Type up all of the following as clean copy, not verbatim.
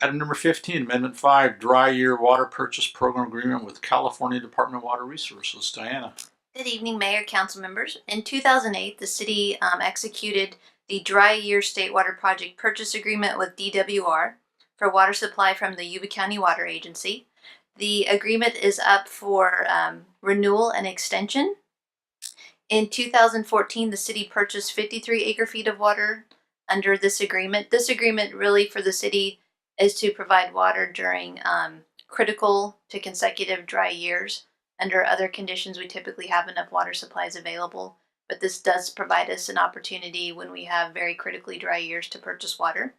Item number 15, Amendment 5, Dry Year Water Purchase Program Agreement with California Department of Water Resources. Diana. Good evening, Mayor, Council members. In 2008, the city executed the Dry Year State Water Project Purchase Agreement with DWR for water supply from the Yuba County Water Agency. The agreement is up for renewal and extension. In 2014, the city purchased 53 acre-feet of water under this agreement. This agreement really for the city is to provide water during critical to consecutive dry years. Under other conditions, we typically have enough water supplies available, but this does provide us an opportunity when we have very critically dry years to purchase water.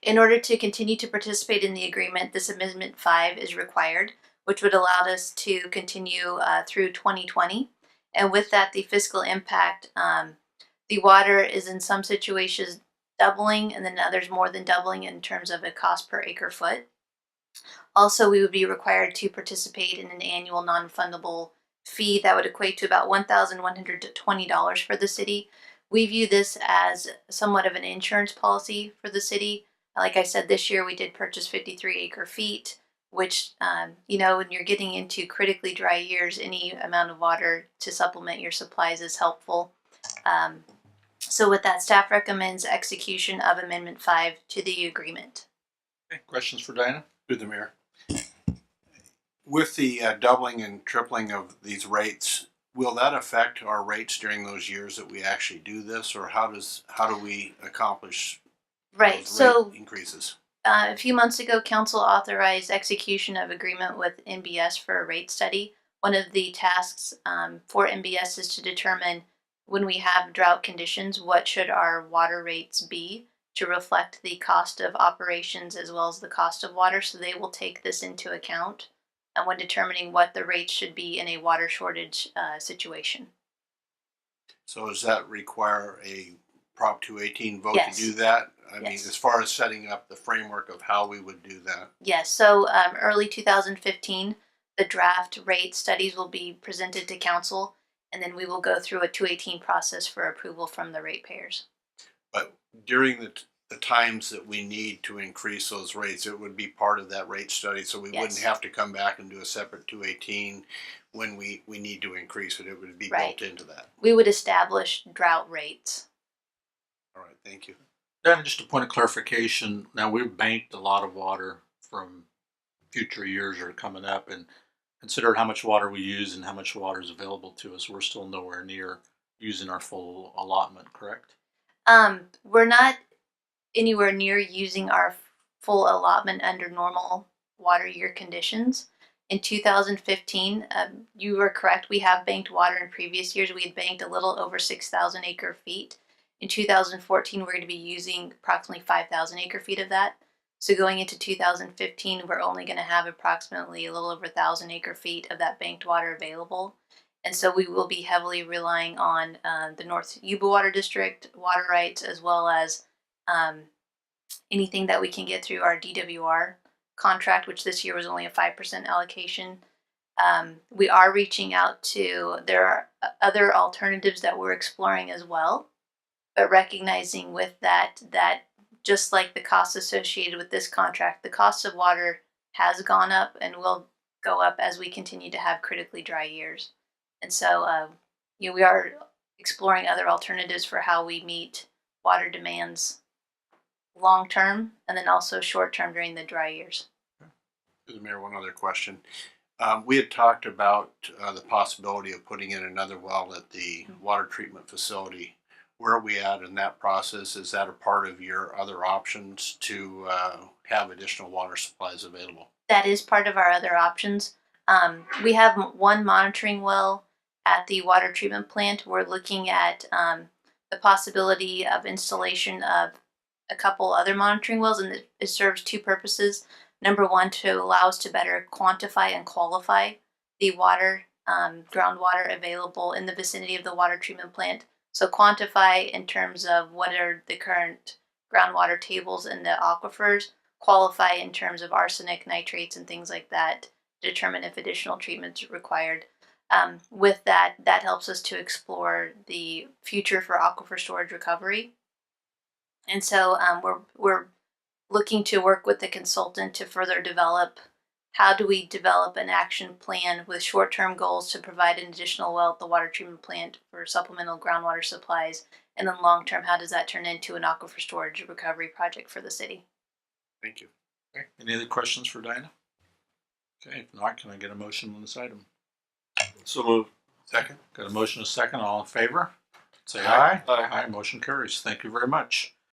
In order to continue to participate in the agreement, this Amendment 5 is required, which would allow us to continue through 2020. And with that, the fiscal impact, the water is in some situations doubling, and then others more than doubling in terms of a cost per acre foot. Also, we would be required to participate in an annual non-refundable fee that would equate to about $1,120 for the city. We view this as somewhat of an insurance policy for the city. Like I said, this year we did purchase 53 acre feet, which, when you're getting into critically dry years, any amount of water to supplement your supplies is helpful. So with that, staff recommends execution of Amendment 5 to the agreement. Okay, questions for Diana? Through the mayor. With the doubling and tripling of these rates, will that affect our rates during those years that we actually do this, or how do we accomplish Right. those So rate increases? a few months ago, Council authorized execution of agreement with NBS for a rate study. One of the tasks for NBS is to determine when we have drought conditions, what should our water rates be to reflect the cost of operations as well as the cost of water. So they will take this into account when determining what the rates should be in a water shortage situation. So does that require a Prop 218 vote Yes. to do that? I mean, Yes. as far as setting up the framework of how we would do that. Yes, so early 2015, the draft rate studies will be presented to council, and then we will go through a 218 process for approval from the ratepayers. But during the times that we need to increase those rates, it would be part of that rate study, so we wouldn't Yes. have to come back and do a separate 218 when we need to increase it. It would be Right. built into that. We would establish drought rates. All right, thank you. Diana, just a point of clarification. Now, we've banked a lot of water from future years that are coming up, and consider how much water we use and how much water is available to us. We're still nowhere near using our full allotment, correct? We're not anywhere near using our full allotment under normal water year conditions. In 2015, you were correct, we have banked water in previous years. We had banked a little over 6,000 acre feet. In 2014, we're going to be using approximately 5,000 acre feet of that. So going into 2015, we're only going to have approximately a little over 1,000 acre feet of that banked water available. And so we will be heavily relying on the North Yuba Water District water rights, as well as anything that we can get through our DWR contract, which this year was only a 5% allocation. We are reaching out to, there are other alternatives that we're exploring as well, but recognizing with that just like the costs associated with this contract, the cost of water has gone up and will go up as we continue to have critically dry years. And so we are exploring other alternatives for how we meet water demands long term and then also short term during the dry years. Mr. Mayor, one other question. We had talked about the possibility of putting in another well at the water treatment facility. Where are we at in that process? Is that a part of your other options to have additional water supplies available? That is part of our other options. We have one monitoring well at the water treatment plant. We're looking at the possibility of installation of a couple other monitoring wells, and it serves two purposes. Number one, to allow us to better quantify and qualify the water, groundwater available in the vicinity of the water treatment plant. So quantify in terms of what are the current groundwater tables in the aquifers, qualify in terms of arsenic, nitrates, and things like that, determine if additional treatment is required. With that helps us to explore the future for aquifer storage recovery. And so we're looking to work with the consultant to further develop how do we develop an action plan with short-term goals to provide an additional well at the water treatment plant for supplemental groundwater supplies, and then long-term, how does that turn into an aquifer storage recovery project for the city? Thank you. Okay. Any other questions for Dinah? Okay, if not, can I get a motion on this item? So moved. Second. Got a motion, a second, all in favor? Say Aye. aye. Aye, motion carries. Thank you very much.